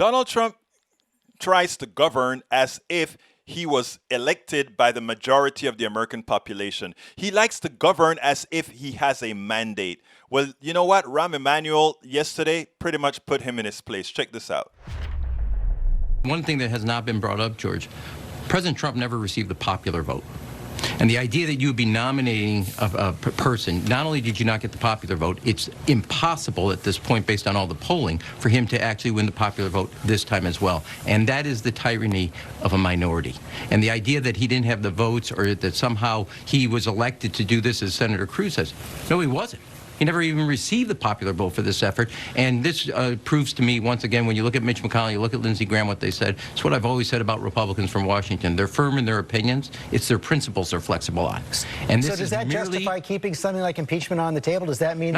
Donald Trump tries to govern as if he was elected by the majority of the American population. He likes to govern as if he has a mandate. Well, you know what? Rahm Emmanuel yesterday pretty much put him in his place. Check this out. One thing that has not been brought up, George, President Trump never received the popular vote. And the idea that you would be nominating a person, not only did you not get the popular vote, it's impossible at this point, based on all the polling, for him to actually win the popular vote this time as well. And that is the tyranny of a minority. And the idea that he didn't have the votes, or that somehow he was elected to do this, as Senator Cruz says, no, he wasn't. He never even received the popular vote for this effort. And this proves to me, once again, when you look at Mitch McConnell, you look at Lindsey Graham, what they said, it's what I've always said about Republicans from Washington. They're firm in their opinions. It's their principles they're flexible on. And this so does that merely justify keeping something like impeachment on the table? Does that mean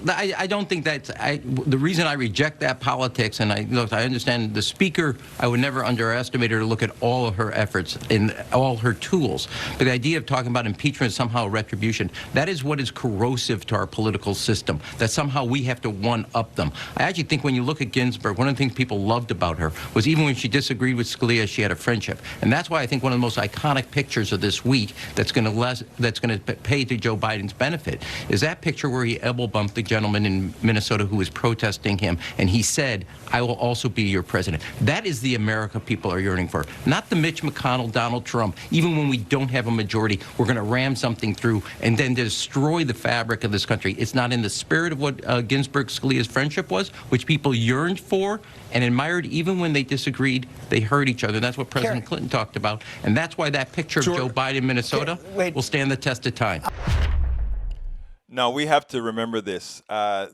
I don't think that's the reason I reject that politics. And I understand the speaker. I would never underestimate her to look at all of her efforts and all her tools. But the idea of talking about impeachment as somehow retribution, that is what is corrosive to our political system, that somehow we have to one-up them. I actually think when you look at Ginsburg, one of the things people loved about her was even when she disagreed with Scalia, she had a friendship. And that's why I think one of the most iconic pictures of this week that's going to pay to Joe Biden's benefit is that picture where he elbow-bumped the gentleman in Minnesota who was protesting him, and he said, I will also be your president. That is the America people are yearning for, not the Mitch McConnell, Donald Trump. Even when we don't have a majority, we're going to ram something through and then destroy the fabric of this country. It's not in the spirit of what Ginsburg-Scalia's friendship was, which people yearned for and admired. Even when they disagreed, they heard each other. That's what President Clinton talked about, and that's why that picture of Joe Biden, Minnesota, will stand the test of time. Now, we have to remember this.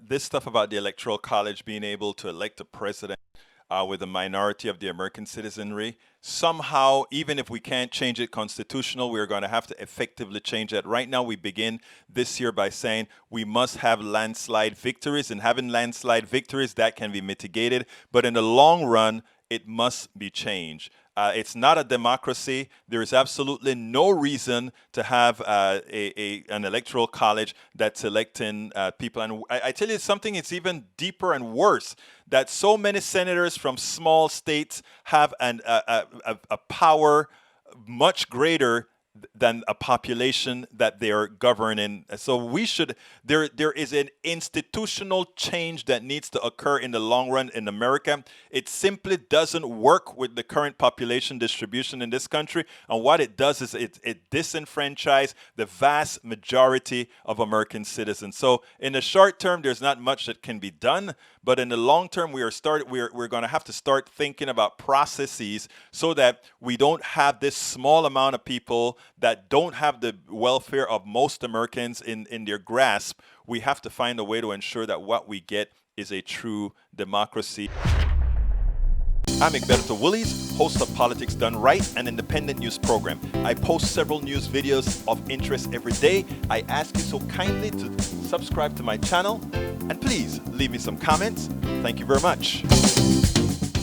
This stuff about the Electoral College being able to elect a president with a minority of the American citizenry, somehow, even if we can't change it constitutional, we're going to have to effectively change that. Right now, we begin this year by saying we must have landslide victories, and having landslide victories, that can be mitigated. But in the long run, it must be changed. It's not a democracy. There is absolutely no reason to have an electoral college that's electing people. And I tell you something, it's even deeper and worse, that so many senators from small states have a power much greater than a population that they are governing. So we should, there is an institutional change that needs to occur in the long run in America. It simply doesn't work with the current population distribution in this country. And what it does is it disenfranchises the vast majority of American citizens. So in the short term, there's not much that can be done. But in the long term, we're going to have to start thinking about processes so that we don't have this small amount of people that don't have the welfare of most Americans in their grasp. We have to find a way to ensure that what we get is a true democracy. I'm Egberto Willies, host of Politics Done Right, an independent news program. I post several news videos of interest every day. I ask you so kindly to subscribe to my channel, and please leave me some comments. Thank you very much.